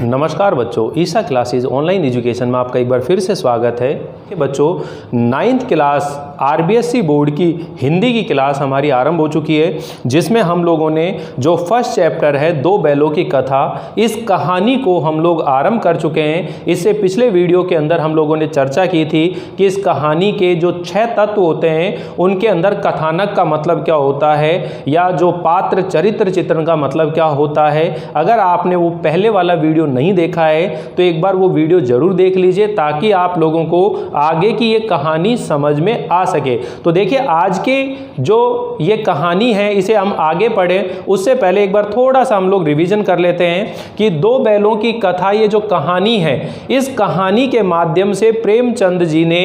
नमस्कार बच्चों, ईसा classes online education में आपका एक बार फिर से स्वागत है कि बच्चों 9th क्लास आरबीएसई बोर्ड की हिंदी की क्लास हमारी आरंभ हो चुकी है, जिसमें हम लोगों ने जो फर्स्ट चैप्टर है दो बैलों की कथा, इस कहानी को हम लोग आरंभ कर चुके हैं। इससे पिछले वीडियो के अंदर हम लोगों ने चर्चा की थी कि इस कहानी के जो 6 तत्व होते हैं उनके अंदर कथानक का मतलब क्या होता है या जो पात्र चरित्र चित्रण का मतलब क्या होता है। अगर आपने वो पहले वाला वीडियो नहीं देखा है तो एक बार वो वीडियो जरूर देख लीजिए ताकि आप लोगों को आगे की ये कहानी समझ में आ सके। तो देखिए आज के जो ये कहानी है इसे हम आगे पढ़ें उससे पहले एक बार थोड़ा सा हम लोग रिवीजन कर लेते हैं कि दो बैलों की कथा, ये जो कहानी है, इस कहानी के माध्यम से प्रेमचंद जी ने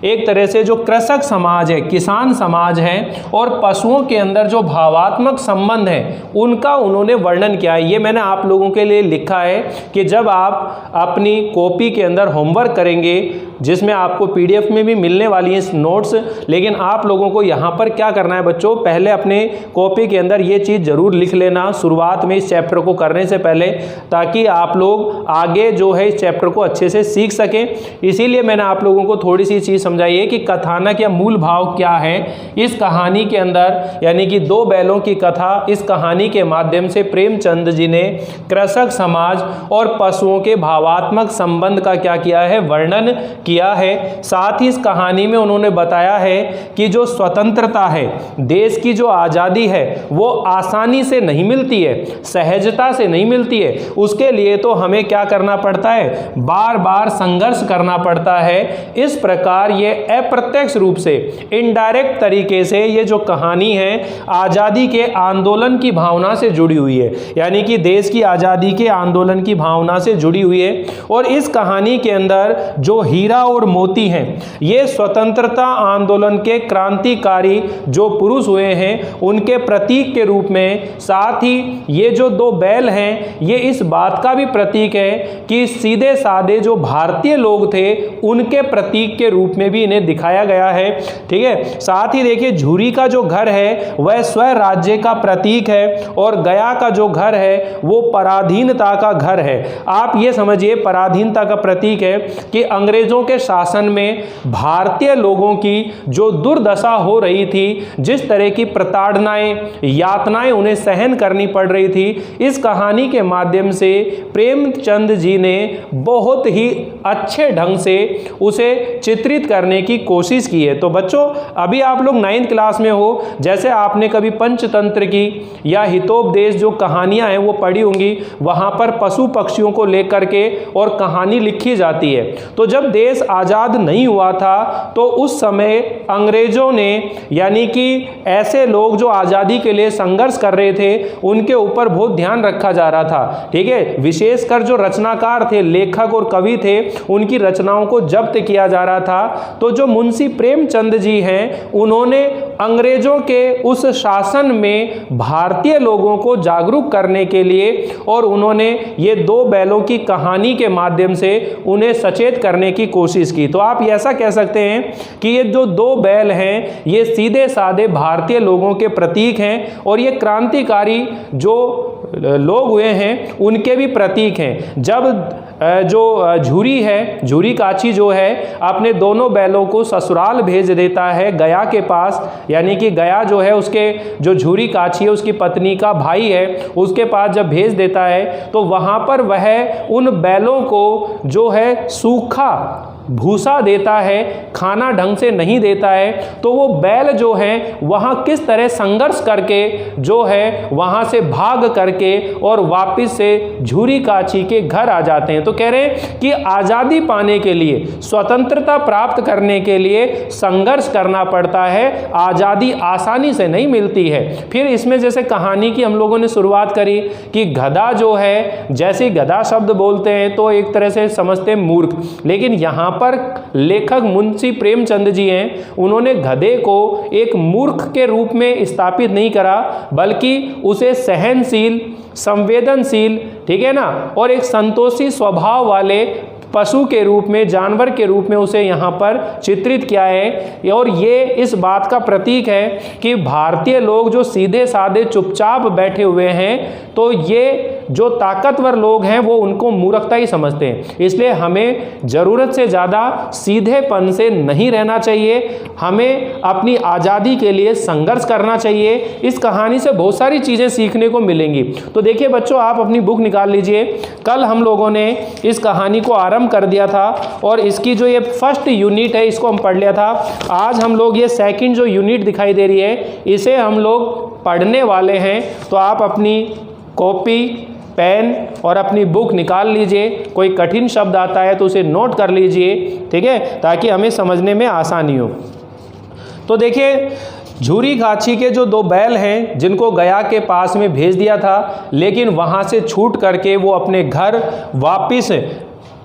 एक तरह से जो कृषक समाज है, किसान समाज है और पशुओं के अंदर जो भावात्मक संबंध है उनका उन्होंने वर्णन किया है। ये मैंने आप लोगों के लिए लिखा है कि जब आप अपनी कॉपी के अंदर होमवर्क करेंगे, जिसमें आपको पीडीएफ में भी मिलने वाली है नोट्स, लेकिन आप लोगों को यहाँ पर क्या करना है बच्चों, पहले अपने कॉपी के अंदर ये चीज़ जरूर लिख लेना शुरुआत में इस चैप्टर को करने से पहले, ताकि आप लोग आगे जो है इस चैप्टर को अच्छे से सीख सकें। इसीलिए मैंने आप लोगों को थोड़ी सी चीज़ समझाई है कि कथानक या मूल भाव क्या है इस कहानी के अंदर, यानी कि दो बैलों की कथा। इस कहानी के माध्यम से प्रेमचंद जी ने कृषक समाज और पशुओं के भावात्मक संबंध का क्या किया है, वर्णन किया है। साथ ही इस कहानी में उन्होंने बताया है कि जो स्वतंत्रता है, देश की जो आज़ादी है, वो आसानी से नहीं मिलती है, सहजता से नहीं मिलती है। उसके लिए तो हमें क्या करना पड़ता है, बार बार संघर्ष करना पड़ता है। इस प्रकार ये अप्रत्यक्ष रूप से, इनडायरेक्ट तरीके से ये जो कहानी है आज़ादी के आंदोलन की भावना से जुड़ी हुई है, यानी कि देश की आज़ादी के आंदोलन की भावना से जुड़ी हुई है। और इस कहानी के अंदर जो हीरा और मोती हैं, ये स्वतंत्रता आंदोलन के क्रांतिकारी जो पुरुष हुए हैं उनके प्रतीक के रूप में, साथ ही ये जो दो बैल हैं ये इस बात का भी प्रतीक है कि सीधे साधे जो भारतीय लोग थे उनके प्रतीक के रूप में भी इन्हें दिखाया गया है। ठीक है, साथ ही देखिए झूरी का जो घर है वह स्वराज्य का प्रतीक है और गया का जो घर है वो पराधीनता का घर है। आप ये समझिए पराधीनता का प्रतीक है कि अंग्रेजों के शासन में भारतीय लोगों की जो दुर्दशा हो रही थी, जिस तरह की प्रताड़नाएं, यातनाएं उन्हें सहन करनी पड़ रही थी, इस कहानी के माध्यम से प्रेमचंद जी ने बहुत ही अच्छे ढंग से उसे चित्रित करने की कोशिश की है। तो बच्चों अभी आप लोग 9th क्लास में हो, जैसे आपने कभी पंचतंत्र की या हितोपदेश जो कहानियां हैं वो पढ़ी होंगी, वहां पर पशु पक्षियों को लेकर के और कहानी लिखी जाती है। तो जब देश आज़ाद नहीं हुआ था तो उस समय अंग्रेजों ने, यानी कि ऐसे लोग जो आज़ादी के लिए संघर्ष कर रहे थे, उनके ऊपर बहुत ध्यान रखा जा रहा था। ठीक है, विशेषकर जो रचनाकार थे, लेखक और कवि थे, उनकी रचनाओं को जब्त किया जा रहा था। तो जो मुंशी प्रेमचंद जी हैं उन्होंने अंग्रेजों के उस शासन में भारतीय लोगों को जागरूक करने के लिए और उन्होंने ये दो बैलों की कहानी के माध्यम से उन्हें सचेत करने की कोशिश की। तो आप ऐसा कह सकते हैं कि ये जो दो बैल हैं ये सीधे साधे भारतीय लोगों के प्रतीक हैं और ये क्रांतिकारी जो लोग हुए हैं उनके भी प्रतीक हैं। जब जो झूरी है, झूरी काची जो है, अपने दोनों बैलों को ससुराल भेज देता है गया के पास, यानी कि गया जो है उसके जो झूरी काची है उसकी पत्नी का भाई है, उसके पास जब भेज देता है तो वहाँ पर वह उन बैलों को जो है सूखा भूसा देता है, खाना ढंग से नहीं देता है। तो वो बैल जो हैं वहाँ किस तरह संघर्ष करके जो है वहाँ से भाग करके और वापस से झूरी काची के घर आ जाते हैं। तो कह रहे हैं कि आज़ादी पाने के लिए, स्वतंत्रता प्राप्त करने के लिए संघर्ष करना पड़ता है, आज़ादी आसानी से नहीं मिलती है। फिर इसमें जैसे कहानी की हम लोगों ने शुरुआत करी कि गधा जो है, जैसे गधा शब्द बोलते हैं तो एक तरह से समझते हैं मूर्ख, लेकिन यहाँ पर लेखक मुंशी प्रेमचंद जी हैं, उन्होंने गधे को एक मूर्ख के रूप में स्थापित नहीं करा, बल्कि उसे सहनशील, संवेदनशील, ठीक है ना, और एक संतोषी स्वभाव वाले पशु के रूप में, जानवर के रूप में उसे यहाँ पर चित्रित किया है। और ये इस बात का प्रतीक है कि भारतीय लोग जो सीधे साधे चुपचाप बैठे हुए हैं, तो ये जो ताकतवर लोग हैं वो उनको मूर्खता ही समझते हैं। इसलिए हमें ज़रूरत से ज़्यादा सीधेपन से नहीं रहना चाहिए, हमें अपनी आज़ादी के लिए संघर्ष करना चाहिए। इस कहानी से बहुत सारी चीज़ें सीखने को मिलेंगी। तो देखिए बच्चों, आप अपनी बुक निकाल लीजिए। कल हम लोगों ने इस कहानी को आरंभ कर दिया था और इसकी जो ये फर्स्ट यूनिट है इसको हम पढ़ लिया था। आज हम लोग ये सेकंड जो यूनिट दिखाई दे रही है इसे हम लोग पढ़ने वाले हैं। तो आप अपनी कॉपी, पेन और अपनी बुक निकाल लीजिए। कोई कठिन शब्द आता है तो उसे नोट कर लीजिए, ठीक है, ताकि हमें समझने में आसानी हो। तो देखिए, झूरी खाची के जो 2 बैल हैं जिनको गया के पास में भेज दिया था, लेकिन वहाँ से छूट करके वो अपने घर वापस,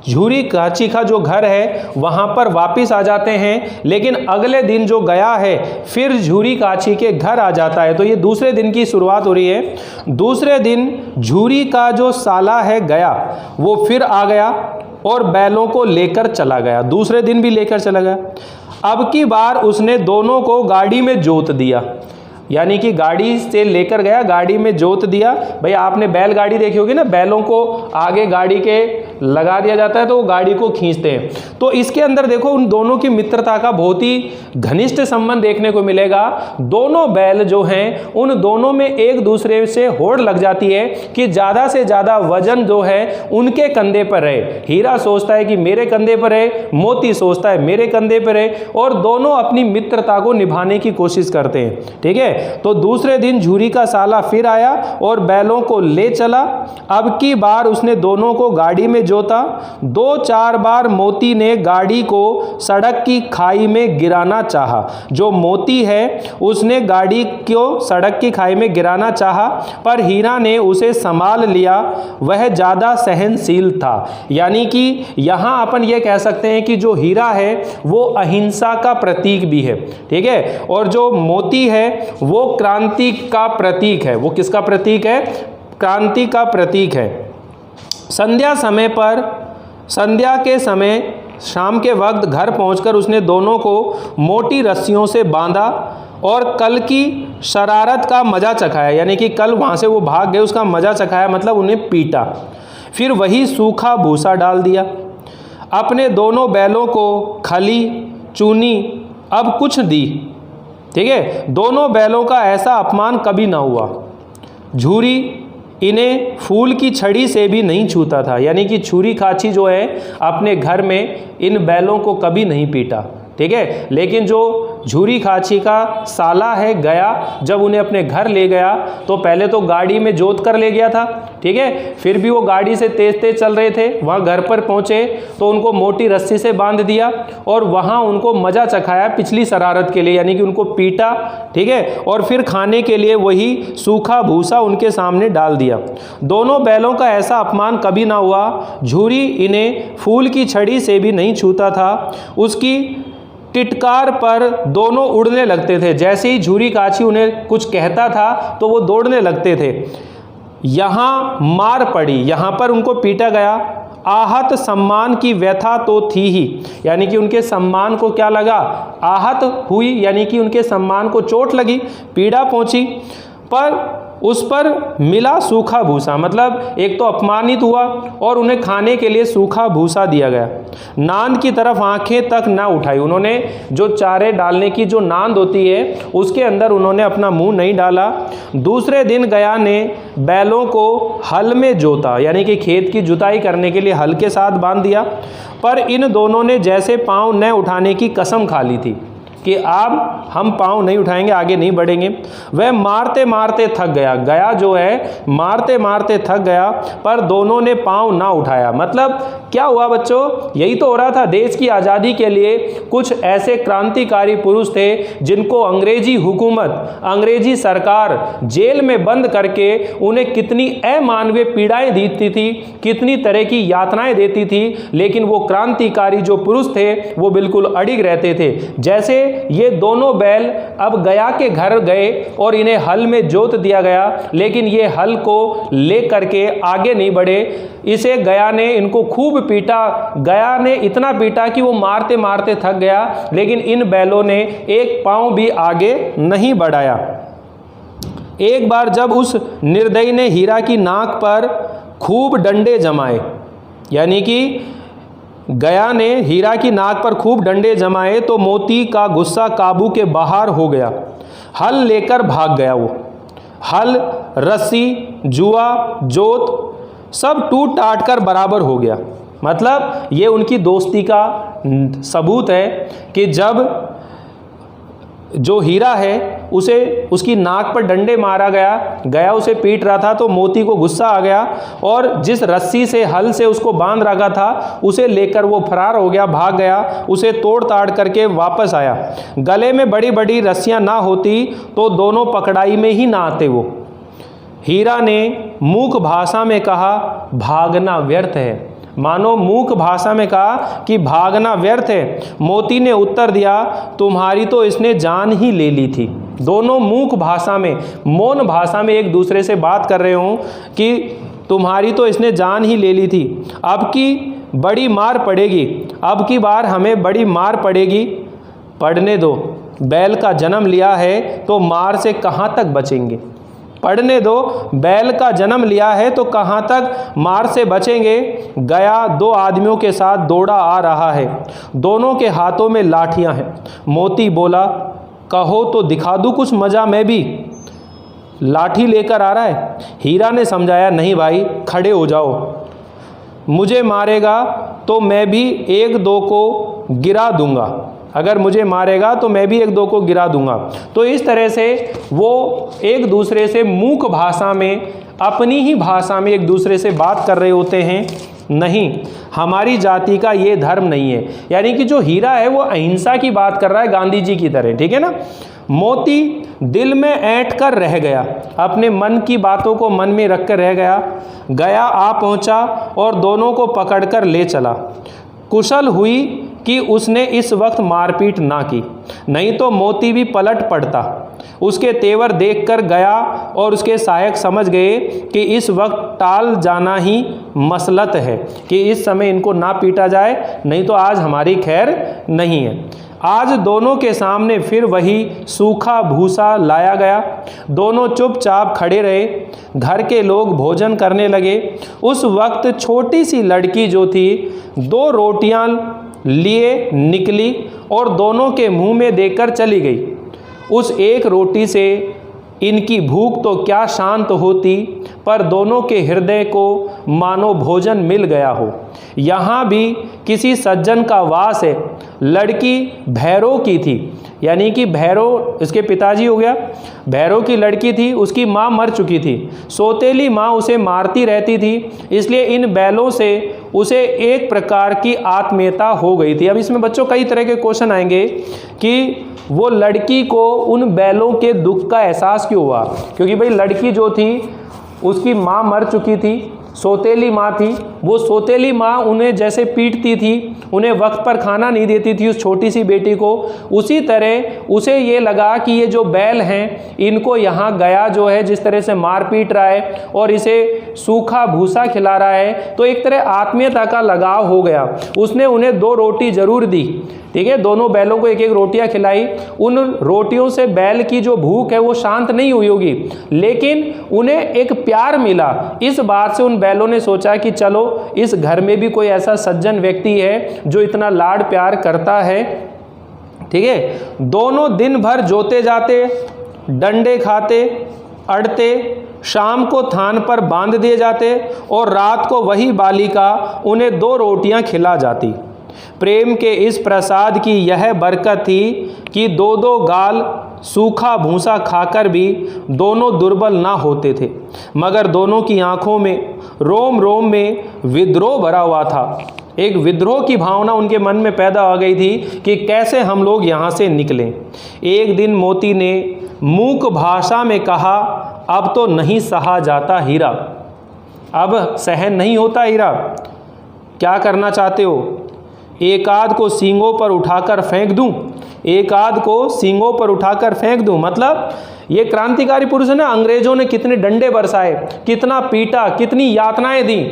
झूरी काची का जो घर है वहाँ पर वापस आ जाते हैं। लेकिन अगले दिन जो गया है फिर झूरी काची के घर आ जाता है। तो ये दूसरे दिन की शुरुआत हो रही है। दूसरे दिन झूरी का जो साला है गया वो फिर आ गया और बैलों को लेकर चला गया। दूसरे दिन भी लेकर चला गया। अब की बार उसने दोनों को गाड़ी में जोत दिया, यानी कि गाड़ी से लेकर गया, गाड़ी में जोत दिया। भाई आपने बैलगाड़ी देखी होगी ना, बैलों को आगे गाड़ी के लगा दिया जाता है तो वो गाड़ी को खींचते हैं। तो इसके अंदर देखो उन दोनों की मित्रता का बहुत ही घनिष्ठ संबंध देखने को मिलेगा। दोनों बैल जो हैं उन दोनों में एक दूसरे से होड़ लग जाती है कि ज़्यादा से ज़्यादा वजन जो है उनके कंधे पर रहे। हीरा सोचता है कि मेरे कंधे पर है, मोती सोचता है मेरे कंधे पर है, और दोनों अपनी मित्रता को निभाने की कोशिश करते हैं, ठीक है। तो दूसरे दिन झूरी का साला फिर आया और बैलों को ले चला। अब की बार उसने दोनों को गाड़ी में जोता। 2-4 बार मोती ने गाड़ी को सड़क की खाई में गिराना चाहा। जो मोती है उसने गाड़ी को सड़क की खाई में गिराना चाहा, पर हीरा ने उसे संभाल लिया। वह ज़्यादा सहनशील था। यानी कि यहाँ अपन ये कह सकते हैं कि जो हीरा है वो अहिंसा का प्रतीक भी है, ठीक है, और जो मोती है वो क्रांति का प्रतीक है। वो किसका प्रतीक है? क्रांति का प्रतीक है। संध्या के समय शाम के वक्त घर पहुंचकर उसने दोनों को मोटी रस्सियों से बांधा और कल की शरारत का मजा चखाया। यानी कि कल वहाँ से वो भाग गए, उसका मजा चखाया, मतलब उन्हें पीटा। फिर वही सूखा भूसा डाल दिया। अपने दोनों बैलों को खली, चूनी अब कुछ दी, ठीक है। दोनों बैलों का ऐसा अपमान कभी ना हुआ। झूरी इन्हें फूल की छड़ी से भी नहीं छूता था। यानी कि झूरी खाची जो है अपने घर में इन बैलों को कभी नहीं पीटा, ठीक है। लेकिन जो झूरी खाची का साला है गया, जब उन्हें अपने घर ले गया तो पहले तो गाड़ी में जोत कर ले गया था, ठीक है। फिर भी वो गाड़ी से तेज तेज चल रहे थे। वहाँ घर पर पहुँचे तो उनको मोटी रस्सी से बांध दिया और वहाँ उनको मज़ा चखाया पिछली शरारत के लिए, यानी कि उनको पीटा, ठीक है। और फिर खाने के लिए वही सूखा भूसा उनके सामने डाल दिया। दोनों बैलों का ऐसा अपमान कभी ना हुआ। झूरी इन्हें फूल की छड़ी से भी नहीं छूता था। उसकी टिटकार पर दोनों उड़ने लगते थे। जैसे ही झूरी काची उन्हें कुछ कहता था तो वो दौड़ने लगते थे। यहाँ मार पड़ी, यहाँ पर उनको पीटा गया। आहत सम्मान की व्यथा तो थी ही, यानी कि उनके सम्मान को क्या लगा? आहत हुई, यानी कि उनके सम्मान को चोट लगी, पीड़ा पहुंची। पर उस पर मिला सूखा भूसा, मतलब एक तो अपमानित हुआ और उन्हें खाने के लिए सूखा भूसा दिया गया। नांद की तरफ आंखें तक ना उठाई। उन्होंने जो चारे डालने की जो नांद होती है उसके अंदर उन्होंने अपना मुंह नहीं डाला। दूसरे दिन गया ने बैलों को हल में जोता, यानी कि खेत की जुताई करने के लिए हल के साथ बांध दिया। पर इन दोनों ने जैसे पाँव न उठाने की कसम खा ली थी कि अब हम पाँव नहीं उठाएंगे, आगे नहीं बढ़ेंगे। वह मारते मारते थक गया। गया जो है मारते मारते थक गया, पर दोनों ने पाँव ना उठाया। मतलब क्या हुआ बच्चों? यही तो हो रहा था। देश की आज़ादी के लिए कुछ ऐसे क्रांतिकारी पुरुष थे जिनको अंग्रेजी हुकूमत, अंग्रेजी सरकार जेल में बंद करके उन्हें कितनी अमानवीय पीड़ाएं देती थी, कितनी तरह की यातनाएं देती थी, लेकिन वो क्रांतिकारी जो पुरुष थे वो बिल्कुल अडिग रहते थे। जैसे ये दोनों बैल अब गया के घर गए और इन्हें हल में जोत दिया गया, लेकिन ये हल को ले करके आगे नहीं बढ़े। इसे गया ने इनको खूब पीटा। गया ने इतना पीटा कि वो मारते मारते थक गया, लेकिन इन बैलों ने एक पांव भी आगे नहीं बढ़ाया। एक बार जब उस निर्दयी ने हीरा की नाक पर खूब डंडे जमाए, यानी कि गया ने हीरा की नाक पर खूब डंडे जमाए तो मोती का गुस्सा काबू के बाहर हो गया। हल लेकर भाग गया वो। हल, रस्सी, जुआ, जोत सब टूट टाट कर बराबर हो गया। मतलब ये उनकी दोस्ती का सबूत है कि जब जो हीरा है उसे उसकी नाक पर डंडे मारा गया, गया उसे पीट रहा था तो मोती को गुस्सा आ गया और जिस रस्सी से, हल से उसको बांध रखा था उसे लेकर वो फरार हो गया, भाग गया, उसे तोड़ ताड़ करके वापस आया। गले में बड़ी बड़ी रस्सियां ना होती तो दोनों पकड़ाई में ही ना आते। वो हीरा ने मूक भाषा में कहा, भागना व्यर्थ है। मानो मूक भाषा में कहा कि भागना व्यर्थ है। मोती ने उत्तर दिया, तुम्हारी तो इसने जान ही ले ली थी। दोनों मूक भाषा में, मौन भाषा में एक दूसरे से बात कर रहे हों कि तुम्हारी तो इसने जान ही ले ली थी, अब की बड़ी मार पड़ेगी, अब की बार हमें बड़ी मार पड़ेगी। पढ़ने दो, बैल का जन्म लिया है तो मार से कहाँ तक बचेंगे। पढ़ने दो, बैल का जन्म लिया है तो कहाँ तक मार से बचेंगे। गया दो आदमियों के साथ दौड़ा आ रहा है, दोनों के हाथों में लाठियां हैं। मोती बोला, कहो तो दिखा दूं कुछ मजा, मैं भी। लाठी लेकर आ रहा है। हीरा ने समझाया, नहीं भाई, खड़े हो जाओ, मुझे मारेगा तो मैं भी एक दो को गिरा दूंगा, अगर मुझे मारेगा तो मैं भी एक दो को गिरा दूंगा। तो इस तरह से वो एक दूसरे से मूक भाषा में, अपनी ही भाषा में एक दूसरे से बात कर रहे होते हैं। नहीं, हमारी जाति का ये धर्म नहीं है। यानी कि जो हीरा है वो अहिंसा की बात कर रहा है, गांधी जी की तरह, ठीक है ना। मोती दिल में ऐंठ कर रह गया, अपने मन की बातों को मन में रख कर रह गया। गया आ पहुंचा और दोनों को पकड़कर ले चला। कुशल हुई कि उसने इस वक्त मारपीट ना की, नहीं तो मोती भी पलट पड़ता। उसके तेवर देखकर गया और उसके सहायक समझ गए कि इस वक्त टाल जाना ही मसलत है, कि इस समय इनको ना पीटा जाए, नहीं तो आज हमारी खैर नहीं है। आज दोनों के सामने फिर वही सूखा भूसा लाया गया। दोनों चुपचाप खड़े रहे। घर के लोग भोजन करने लगे। उस वक्त छोटी सी लड़की जो थी 2 रोटियां लिए निकली और दोनों के मुंह में देकर चली गई। उस एक रोटी से इनकी भूख तो क्या शांत होती, पर दोनों के हृदय को मानो भोजन मिल गया हो। यहाँ भी किसी सज्जन का वास है। लड़की भैरव की थी, यानी कि भैरव इसके पिताजी हो गया। भैरव की लड़की थी, उसकी माँ मर चुकी थी। सौतेली माँ उसे मारती रहती थी, इसलिए इन बैलों से उसे एक प्रकार की आत्मीयता हो गई थी। अब इसमें बच्चों कई तरह के क्वेश्चन आएंगे कि वो लड़की को उन बैलों के दुख का एहसास क्यों हुआ, क्योंकि भाई लड़की जो थी उसकी माँ मर चुकी थी, सौतेली माँ थी। वो सौतेली माँ उन्हें जैसे पीटती थी, उन्हें वक्त पर खाना नहीं देती थी उस छोटी सी बेटी को, उसी तरह उसे ये लगा कि ये जो बैल हैं इनको यहाँ गया जो है जिस तरह से मार पीट रहा है और इसे सूखा भूसा खिला रहा है, तो एक तरह आत्मीयता का लगाव हो गया। उसने उन्हें 2 रोटी जरूर दी, ठीक है, दोनों बैलों को 1-1 रोटियां खिलाई। उन रोटियों से बैल की जो भूख है वो शांत नहीं हुई होगी, लेकिन उन्हें एक प्यार मिला। इस बात से उन बैलों ने सोचा कि चलो इस घर में भी कोई ऐसा सज्जन व्यक्ति है जो इतना लाड प्यार करता है, ठीक है। दोनों दिन भर जोते जाते, डंडे खाते, अड़ते, शाम को थान पर बांध दिए जाते और रात को वही बालिका उन्हें 2 रोटियां खिला जाती। प्रेम के इस प्रसाद की यह बरकत थी कि 2-2 गाल सूखा भूसा खाकर भी दोनों दुर्बल ना होते थे, मगर दोनों की आंखों में, रोम रोम में विद्रोह भरा हुआ था। एक विद्रोह की भावना उनके मन में पैदा हो गई थी कि कैसे हम लोग यहाँ से निकलें। एक दिन मोती ने मूक भाषा में कहा, अब तो नहीं सहा जाता हीरा, अब सहन नहीं होता हीरा, क्या करना चाहते हो? 1 आध को सींगों पर उठाकर फेंक दूं? एक आध को सींगों पर उठाकर फेंक दूं। मतलब ये क्रांतिकारी पुरुष है ना, अंग्रेजों ने कितने डंडे बरसाए, कितना पीटा, कितनी यातनाएं दी,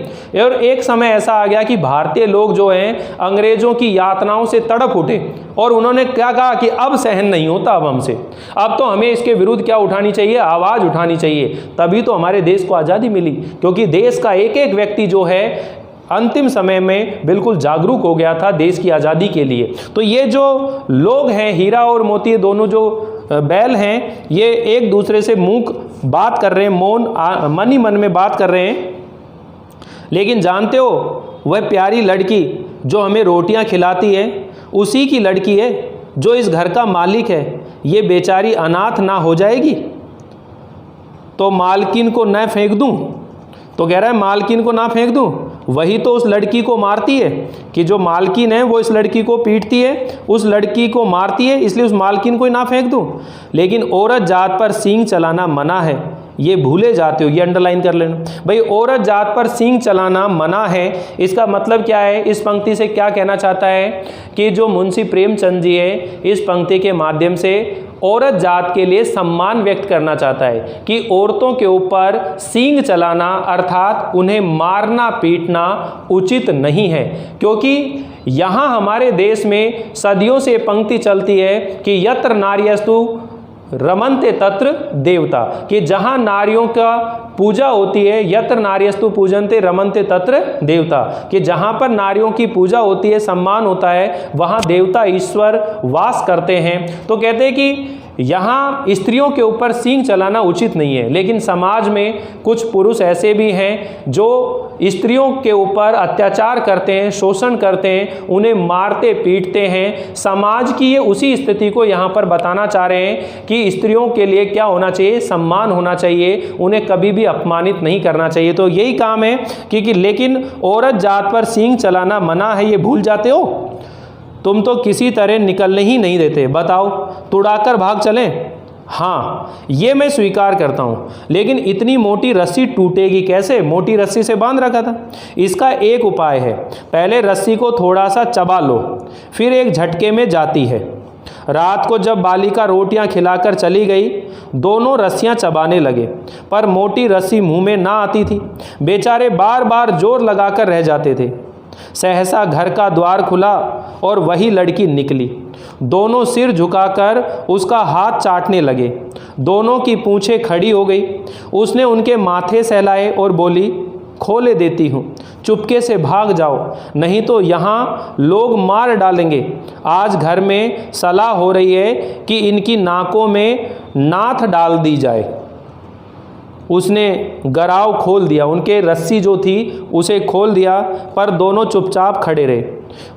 और एक समय ऐसा आ गया कि भारतीय लोग जो हैं अंग्रेजों की यातनाओं से तड़प उठे और उन्होंने क्या कहा कि अब सहन नहीं होता, अब हमसे, अब तो हमें इसके विरुद्ध क्या उठानी चाहिए, आवाज़ उठानी चाहिए। तभी तो हमारे देश को आज़ादी मिली, क्योंकि देश का एक एक व्यक्ति जो है अंतिम समय में बिल्कुल जागरूक हो गया था देश की आज़ादी के लिए। तो ये जो लोग हैं, हीरा और मोती दोनों जो बैल हैं, ये एक दूसरे से मूक बात कर रहे हैं, मौन मन ही मन में बात कर रहे हैं। लेकिन जानते हो, वह प्यारी लड़की जो हमें रोटियां खिलाती है उसी की लड़की है जो इस घर का मालिक है। ये बेचारी अनाथ ना हो जाएगी तो मालकिन को न फेंक दूं। तो कह रहा है मालकिन को ना फेंक दूं, वही तो उस लड़की को मारती है, कि जो मालकिन है वो इस लड़की को पीटती है, उस लड़की को मारती है, इसलिए उस मालकिन को ही ना फेंक दूं। लेकिन औरत जात पर सींग चलाना मना है, ये भूले जाते हो, ये अंडरलाइन कर लेना भाई। औरत जात पर सींग चलाना मना है, इसका मतलब क्या है, इस पंक्ति से क्या कहना चाहता है कि जो मुंशी प्रेमचंद जी है इस पंक्ति के माध्यम से औरत जात के लिए सम्मान व्यक्त करना चाहता है कि औरतों के ऊपर सींग चलाना अर्थात उन्हें मारना पीटना उचित नहीं है। क्योंकि यहाँ हमारे देश में सदियों से पंक्ति चलती है कि यत्र नार्यस्तु रमन्ते तत्र देवता, कि जहाँ नारियों का पूजा होती है, यत्र नार्यस्तु पूजन्ते रमन्ते तत्र देवता, कि जहाँ पर नारियों की पूजा होती है, सम्मान होता है, वहाँ देवता ईश्वर वास करते हैं। तो कहते हैं कि यहाँ स्त्रियों के ऊपर सींग चलाना उचित नहीं है। लेकिन समाज में कुछ पुरुष ऐसे भी हैं जो स्त्रियों के ऊपर अत्याचार करते हैं, शोषण करते हैं, उन्हें मारते पीटते हैं। समाज की ये उसी स्थिति को यहाँ पर बताना चाह रहे हैं कि स्त्रियों के लिए क्या होना चाहिए, सम्मान होना चाहिए, उन्हें कभी भी अपमानित नहीं करना चाहिए। तो यही काम है कि लेकिन औरत जात पर सींग चलाना मना है, ये भूल जाते हो। तुम तो किसी तरह निकलने ही नहीं देते, बताओ तुड़ाकर भाग चलें। हाँ, ये मैं स्वीकार करता हूँ, लेकिन इतनी मोटी रस्सी टूटेगी कैसे, मोटी रस्सी से बांध रखा था। इसका एक उपाय है, पहले रस्सी को थोड़ा सा चबा लो, फिर एक झटके में जाती है। रात को जब बालिका रोटियां खिलाकर चली गई, दोनों रस्सियां चबाने लगे, पर मोटी रस्सी मुंह में ना आती थी। बेचारे बार बार जोर लगाकर रह जाते थे। सहसा घर का द्वार खुला और वही लड़की निकली। दोनों सिर झुकाकर उसका हाथ चाटने लगे। दोनों की पूंछें खड़ी हो गई। उसने उनके माथे सहलाए और बोली, खोले देती हूँ, चुपके से भाग जाओ, नहीं तो यहाँ लोग मार डालेंगे। आज घर में सलाह हो रही है कि इनकी नाकों में नाथ डाल दी जाए। उसने गराव खोल दिया, उनके रस्सी जो थी उसे खोल दिया, पर दोनों चुपचाप खड़े रहे।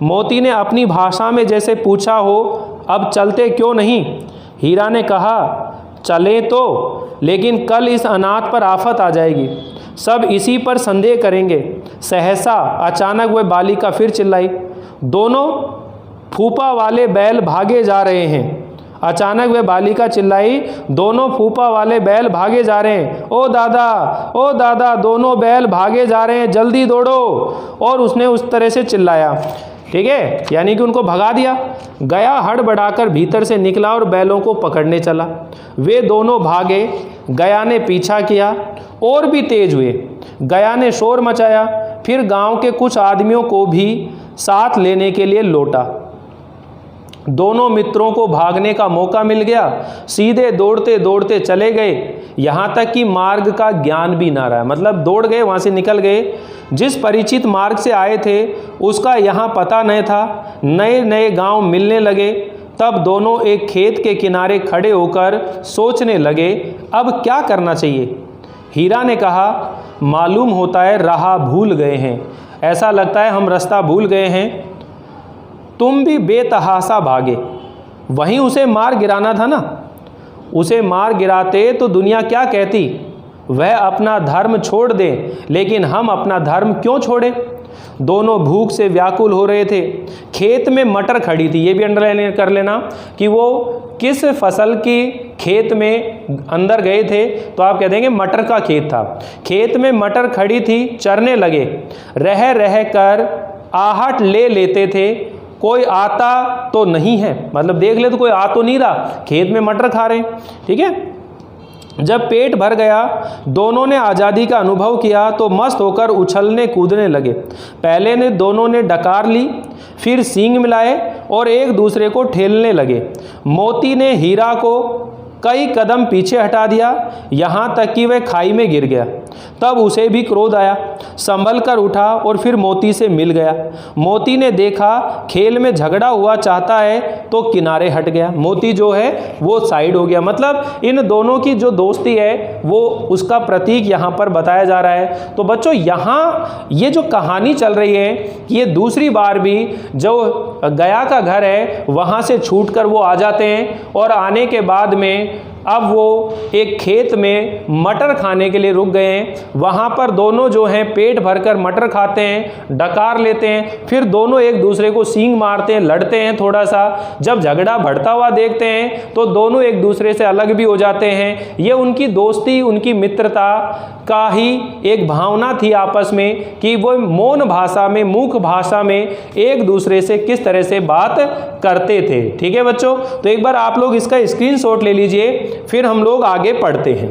मोती ने अपनी भाषा में जैसे पूछा हो, अब चलते क्यों नहीं? हीरा ने कहा, चलें तो, लेकिन कल इस अनाथ पर आफत आ जाएगी, सब इसी पर संदेह करेंगे। सहसा अचानक वह बालिका फिर चिल्लाई, दोनों फूफा वाले बैल भागे जा रहे हैं। अचानक वह बालिका चिल्लाई, दोनों फूफा वाले बैल भागे जा रहे हैं। ओ दादा, दोनों बैल भागे जा रहे हैं, जल्दी दौड़ो। और उसने उस तरह से चिल्लाया, ठीक है, यानी कि उनको भगा दिया। गया हड़बड़ाकर भीतर से निकला और बैलों को पकड़ने चला। वे दोनों भागे, गया ने पीछा किया और भी तेज हुए। गया ने शोर मचाया, फिर गांव के कुछ आदमियों को भी साथ लेने के लिए लौटा। दोनों मित्रों को भागने का मौका मिल गया। सीधे दौड़ते दौड़ते चले गए, यहाँ तक कि मार्ग का ज्ञान भी ना रहा। मतलब दौड़ गए, वहाँ से निकल गए, जिस परिचित मार्ग से आए थे उसका यहाँ पता नहीं था। नए नए गांव मिलने लगे। तब दोनों एक खेत के किनारे खड़े होकर सोचने लगे, अब क्या करना चाहिए। हीरा ने कहा, मालूम होता है राह भूल गए हैं, ऐसा लगता है हम रास्ता भूल गए हैं। तुम भी बेतहासा भागे, वहीं उसे मार गिराना था ना। उसे मार गिराते तो दुनिया क्या कहती, वह अपना धर्म छोड़ दे, लेकिन हम अपना धर्म क्यों छोड़े। दोनों भूख से व्याकुल हो रहे थे। खेत में मटर खड़ी थी, ये भी अंडरलाइन कर लेना कि वो किस फसल की खेत में अंदर गए थे, तो आप कह देंगे मटर का खेत था। खेत में मटर खड़ी थी, चरने लगे, रह रह कर आहट ले लेते थे कोई आता तो नहीं है, मतलब देख ले तो कोई आ तो नहीं रहा, खेत में मटर खा रहे हैं। ठीक है, जब पेट भर गया, दोनों ने आज़ादी का अनुभव किया तो मस्त होकर उछलने कूदने लगे। पहले ने दोनों ने डकार ली, फिर सींग मिलाए और एक दूसरे को ठेलने लगे। मोती ने हीरा को कई कदम पीछे हटा दिया, यहाँ तक कि वह खाई में गिर गया। तब उसे भी क्रोध आया, संभल कर उठा और फिर मोती से मिल गया। मोती ने देखा खेल में झगड़ा हुआ चाहता है तो किनारे हट गया। मोती जो है वो साइड हो गया, मतलब इन दोनों की जो दोस्ती है वो उसका प्रतीक यहाँ पर बताया जा रहा है। तो बच्चों यहाँ ये जो कहानी चल रही है, ये दूसरी बार भी जो गया का घर है वहाँ से छूट कर वो आ जाते हैं और आने के बाद में अब वो एक खेत में मटर खाने के लिए रुक गए हैं। वहाँ पर दोनों जो हैं पेट भरकर मटर खाते हैं, डकार लेते हैं, फिर दोनों एक दूसरे को सींग मारते हैं, लड़ते हैं थोड़ा सा। जब झगड़ा बढ़ता हुआ देखते हैं तो दोनों एक दूसरे से अलग भी हो जाते हैं। ये उनकी दोस्ती, उनकी मित्रता का ही एक भावना थी आपस में कि वो मौन भाषा में, मूक भाषा में एक दूसरे से किस तरह से बात करते थे। ठीक है बच्चों, तो एक बार आप लोग इसका स्क्रीनशॉट ले लीजिए, फिर हम लोग आगे पढ़ते हैं।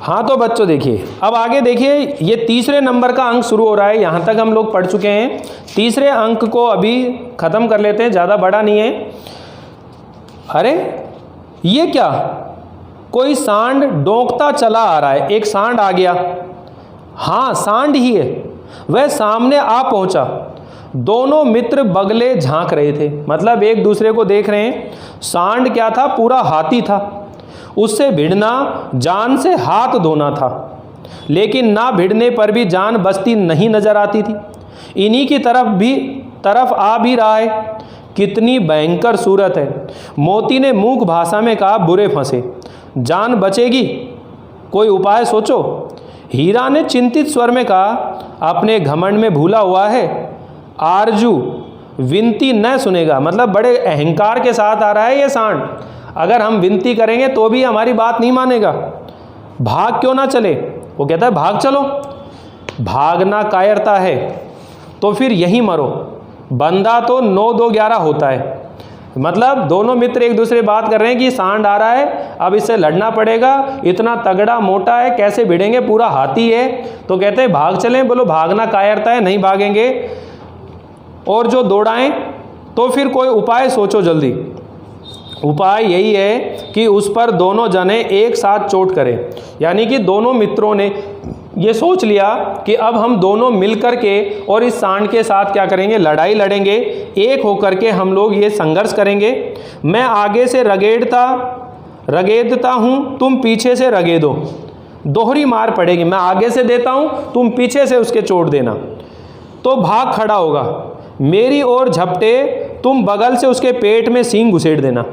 हाँ तो बच्चों देखिए, अब आगे देखिए, ये तीसरे नंबर का अंक शुरू हो रहा है। यहाँ तक हम लोग पढ़ चुके हैं। तीसरे अंक को अभी ख़त्म कर लेते हैं, ज़्यादा बड़ा नहीं है। अरे ये क्या, कोई सांड डोंकता चला आ रहा है। एक सांड आ गया, हाँ सांड ही है, वह सामने आ पहुँचा। दोनों मित्र बगले झांक रहे थे, मतलब एक दूसरे को देख रहे हैं। सांड क्या था, पूरा हाथी था, उससे भिड़ना जान से हाथ धोना था, लेकिन ना भिड़ने पर भी जान बचती नहीं नजर आती थी। इन्हीं की तरफ आ भी रहा है, कितनी भयंकर सूरत है। मोती ने मूक भाषा में कहा, बुरे फंसे, जान बचेगी, कोई उपाय सोचो। हीरा ने चिंतित स्वर में कहा, अपने घमंड में भूला हुआ है, आरजू विनती न सुनेगा। मतलब बड़े अहंकार के साथ आ रहा है ये सांड, अगर हम विनती करेंगे तो भी हमारी बात नहीं मानेगा। भाग क्यों ना चले, वो कहता है भाग चलो। भागना कायरता है तो फिर यहीं मरो, बंदा तो 9-2-11 होता है। मतलब दोनों मित्र एक दूसरे बात कर रहे हैं कि सांड आ रहा है, अब इससे लड़ना पड़ेगा, इतना तगड़ा मोटा है, कैसे भिड़ेंगे, पूरा हाथी है। तो कहते हैं भाग चलें, बोलो भागना कायरता है, नहीं भागेंगे, और जो दौड़ाएं। तो फिर कोई उपाय सोचो जल्दी। उपाय यही है कि उस पर दोनों जने एक साथ चोट करें। यानी कि दोनों मित्रों ने ये सोच लिया कि अब हम दोनों मिल कर के और इस सांड के साथ क्या करेंगे, लड़ाई लड़ेंगे, एक होकर के हम लोग ये संघर्ष करेंगे। मैं आगे से रगेदता हूँ, तुम पीछे से रगेदो, दोहरी मार पड़ेगी। मैं आगे से देता हूँ, तुम पीछे से उसके चोट देना, तो भाग खड़ा होगा। मेरी ओर झपटे, तुम बगल से उसके पेट में सींग घुसेड़ देना।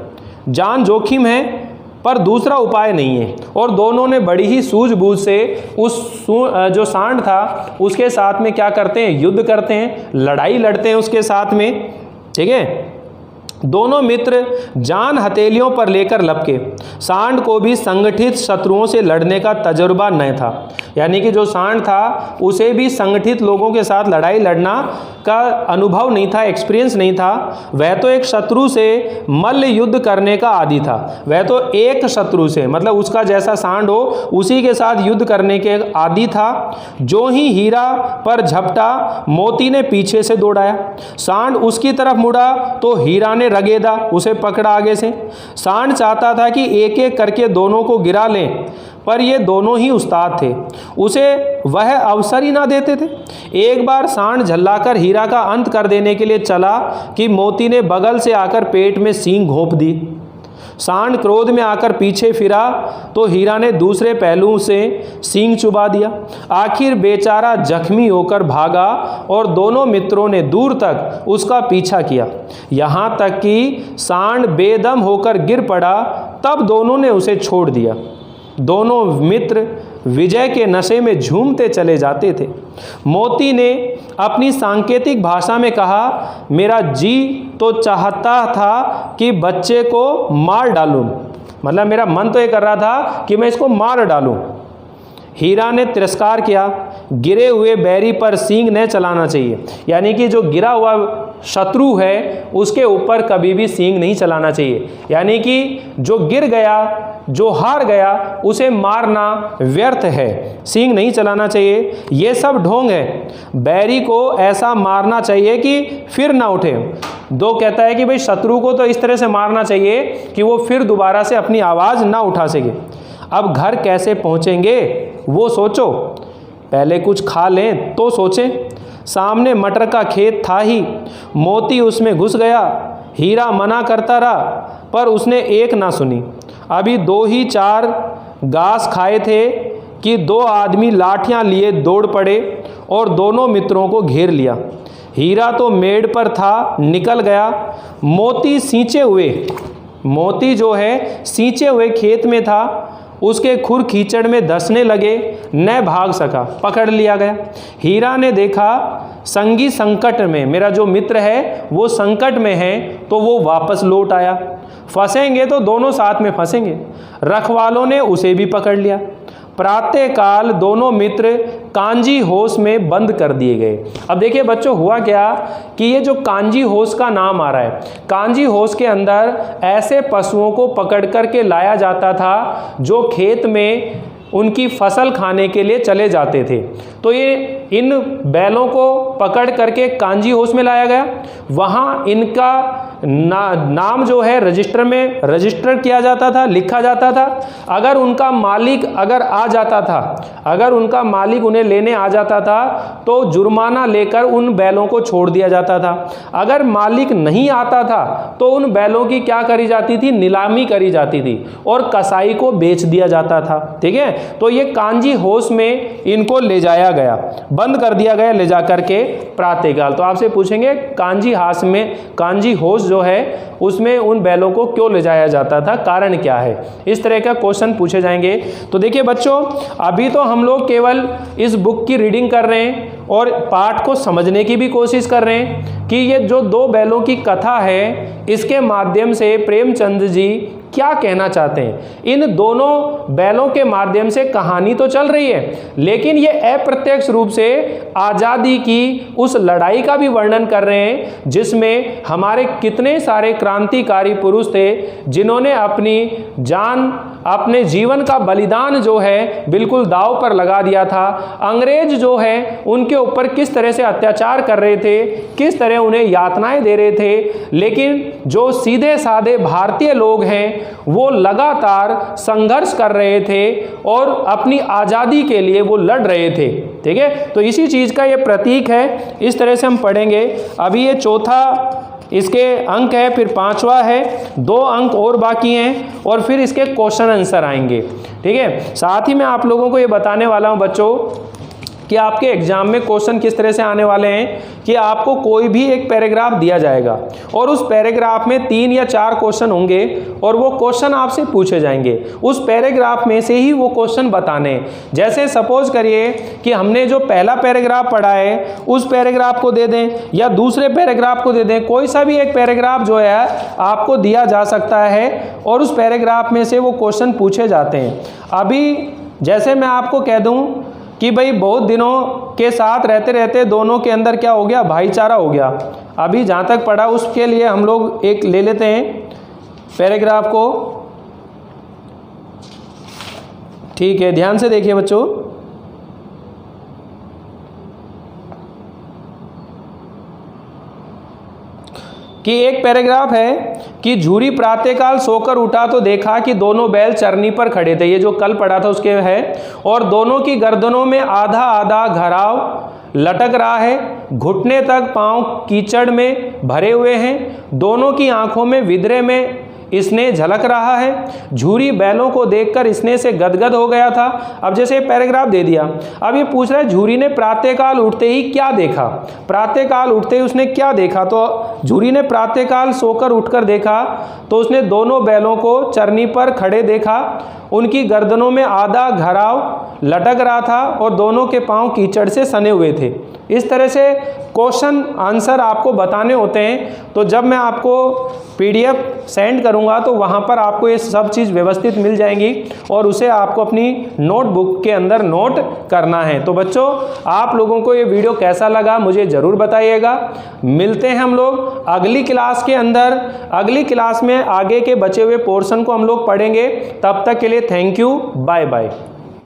जान जोखिम है पर दूसरा उपाय नहीं है। और दोनों ने बड़ी ही सूझबूझ से उस जो सांड था उसके साथ में क्या करते हैं, युद्ध करते हैं, लड़ाई लड़ते हैं उसके साथ में। ठीक है, दोनों मित्र जान हथेलियों पर लेकर लपके। सांड को भी संगठित शत्रुओं से लड़ने का तजुर्बा न था। यानी कि जो सांड था उसे भी संगठित लोगों के साथ लड़ाई लड़ना का अनुभव नहीं था, एक्सपीरियंस नहीं था। वह तो एक शत्रु से मल्ल युद्ध करने का आदी था। वह तो एक शत्रु से, मतलब उसका जैसा सांड हो उसी के साथ युद्ध करने के आदी था। जो ही हीरा पर झपटा, मोती ने पीछे से दौड़ाया। सांड उसकी तरफ मुड़ा तो हीरा ने रगेदा, उसे पकड़ा आगे से। सांड चाहता था कि एक एक करके दोनों को गिरा लें, पर ये दोनों ही उस्ताद थे, उसे वह अवसर ही ना देते थे। एक बार सांड झल्लाकर हीरा का अंत कर देने के लिए चला कि मोती ने बगल से आकर पेट में सींग घोंप दी। सांड क्रोध में आकर पीछे फिरा तो हीरा ने दूसरे पहलू से सींग चुबा दिया। आखिर बेचारा जख्मी होकर भागा और दोनों मित्रों ने दूर तक उसका पीछा किया, यहाँ तक कि सांड बेदम होकर गिर पड़ा। तब दोनों ने उसे छोड़ दिया। दोनों मित्र विजय के नशे में झूमते चले जाते थे। मोती ने अपनी सांकेतिक भाषा में कहा, मेरा जी तो चाहता था कि बच्चे को मार डालूं, मतलब मेरा मन तो ये कर रहा था कि मैं इसको मार डालूं। हीरा ने तिरस्कार किया, गिरे हुए बैरी पर सींग न चलाना चाहिए, यानी कि जो गिरा हुआ शत्रु है उसके ऊपर कभी भी सींग नहीं चलाना चाहिए, यानी कि जो गिर गया, जो हार गया, उसे मारना व्यर्थ है, सींग नहीं चलाना चाहिए। ये सब ढोंग है, बैरी को ऐसा मारना चाहिए कि फिर ना उठे। दो कहता है कि भाई शत्रु को तो इस तरह से मारना चाहिए कि वो फिर दोबारा से अपनी आवाज़ ना उठा सके। अब घर कैसे पहुँचेंगे वो सोचो, पहले कुछ खा लें तो सोचें। सामने मटर का खेत था ही, मोती उसमें घुस गया। हीरा मना करता रहा पर उसने एक ना सुनी। अभी 2 ही 4 घास खाए थे कि 2 आदमी लाठियां लिए दौड़ पड़े और दोनों मित्रों को घेर लिया। हीरा तो मेड़ पर था, निकल गया। मोती सींचे हुए, मोती जो है सींचे हुए खेत में था, उसके खुर कीचड़ में धंसने लगे, न भाग सका, पकड़ लिया गया। हीरा ने देखा संगी संकट में, मेरा जो मित्र है वो संकट में है, तो वो वापस लौट आया। फंसेंगे तो दोनों साथ में फंसेंगे। रखवालों ने उसे भी पकड़ लिया। प्रातःकाल दोनों मित्र कांजी होश में बंद कर दिए गए। अब देखिए बच्चों, हुआ क्या कि ये जो कांजी होश का नाम आ रहा है, कांजी होश के अंदर ऐसे पशुओं को पकड़ करके लाया जाता था जो खेत में उनकी फसल खाने के लिए चले जाते थे। तो ये इन बैलों को पकड़ करके कांजी होश में लाया गया। वहाँ इनका नाम जो है रजिस्टर में रजिस्टर किया जाता था, लिखा जाता था। अगर उनका मालिक अगर आ जाता था, अगर उनका मालिक उन्हें लेने आ जाता था तो जुर्माना लेकर उन बैलों को छोड़ दिया जाता था। अगर मालिक नहीं आता था तो उन बैलों की क्या करी जाती थी, नीलामी करी जाती थी और कसाई को बेच दिया जाता था। ठीक है, तो ये कांजी होश में इनको ले जाया गया, बंद कर दिया गया ले जा करके प्रातःकाल। तो आपसे पूछेंगे कांजी हास में, कांजी होश जो है उसमें उन बैलों को क्यों ले जाया जाता था, कारण क्या है, इस तरह का क्वेश्चन पूछे जाएंगे। तो देखिए बच्चों, अभी तो हम लोग केवल इस बुक की रीडिंग कर रहे हैं और पाठ को समझने की भी कोशिश कर रहे हैं कि ये जो 2 बैलों की कथा है, इसके माध्यम से प्रेमचंद जी क्या कहना चाहते हैं। इन दोनों बैलों के माध्यम से कहानी तो चल रही है, लेकिन ये अप्रत्यक्ष रूप से आज़ादी की उस लड़ाई का भी वर्णन कर रहे हैं जिसमें हमारे कितने सारे क्रांतिकारी पुरुष थे जिन्होंने अपनी जान, अपने जीवन का बलिदान जो है बिल्कुल दांव पर लगा दिया था। अंग्रेज जो है उनके ऊपर किस तरह से अत्याचार कर रहे थे, किस तरह उन्हें यातनाएं दे रहे थे, लेकिन जो सीधे साधे भारतीय लोग हैं वो लगातार संघर्ष कर रहे थे और अपनी आज़ादी के लिए वो लड़ रहे थे। ठीक है, तो इसी चीज़ का ये प्रतीक है। इस तरह से हम पढ़ेंगे। अभी ये चौथा इसके अंक है, फिर 5वां है, 2 अंक और बाकी हैं और फिर इसके क्वेश्चन आंसर आएंगे। ठीक है, साथ ही मैं आप लोगों को ये बताने वाला हूँ बच्चों कि आपके एग्जाम में क्वेश्चन किस तरह से आने वाले हैं कि आपको कोई भी एक पैराग्राफ दिया जाएगा और उस पैराग्राफ में 3 या 4 क्वेश्चन होंगे और वो क्वेश्चन आपसे पूछे जाएंगे। उस पैराग्राफ में से ही वो क्वेश्चन बताने। जैसे सपोज करिए कि हमने जो पहला पैराग्राफ पढ़ा है उस पैराग्राफ को दे दें या दूसरे पैराग्राफ को दे दें, कोई सा भी एक पैराग्राफ जो है आपको दिया जा सकता है और उस पैराग्राफ में से वो क्वेश्चन पूछे जाते हैं। अभी जैसे मैं आपको कह दूं कि भाई बहुत दिनों के साथ रहते रहते दोनों के अंदर क्या हो गया, भाईचारा हो गया। अभी जहाँ तक पढ़ा उसके लिए हम लोग एक ले लेते हैं पैराग्राफ को। ठीक है, ध्यान से देखिए बच्चों। कि एक पैराग्राफ है कि झूरी प्रातःकाल सोकर उठा तो देखा कि दोनों बैल चरनी पर खड़े थे। ये जो कल पढ़ा था उसके है। और दोनों की गर्दनों में आधा आधा घराव लटक रहा है, घुटने तक पांव कीचड़ में भरे हुए हैं, दोनों की आंखों में विद्रे में इसने झलक रहा है। झूरी बैलों को देखकर इसने से गदगद हो गया था। अब जैसे पैराग्राफ दे दिया, अब ये पूछ रहा है झूरी ने प्रातःकाल उठते ही क्या देखा, प्रातःकाल उठते ही उसने क्या देखा। तो झूरी ने प्रातःकाल सोकर उठकर देखा तो उसने दोनों बैलों को चरनी पर खड़े देखा उनकी गर्दनों में आधा घराव लटक रहा था और दोनों के पांव कीचड़ से सने हुए थे। इस तरह से क्वेश्चन आंसर आपको बताने होते हैं। तो जब मैं आपको PDF सेंड करूंगा तो वहां पर आपको ये सब चीज़ व्यवस्थित मिल जाएंगी और उसे आपको अपनी नोटबुक के अंदर नोट करना है। तो बच्चों, आप लोगों को ये वीडियो कैसा लगा मुझे ज़रूर बताइएगा। मिलते हैं हम लोग अगली क्लास के अंदर। अगली क्लास में आगे के बचे हुए पोर्शन को हम लोग पढ़ेंगे। तब तक के लिए थैंक यू, बाय बाय।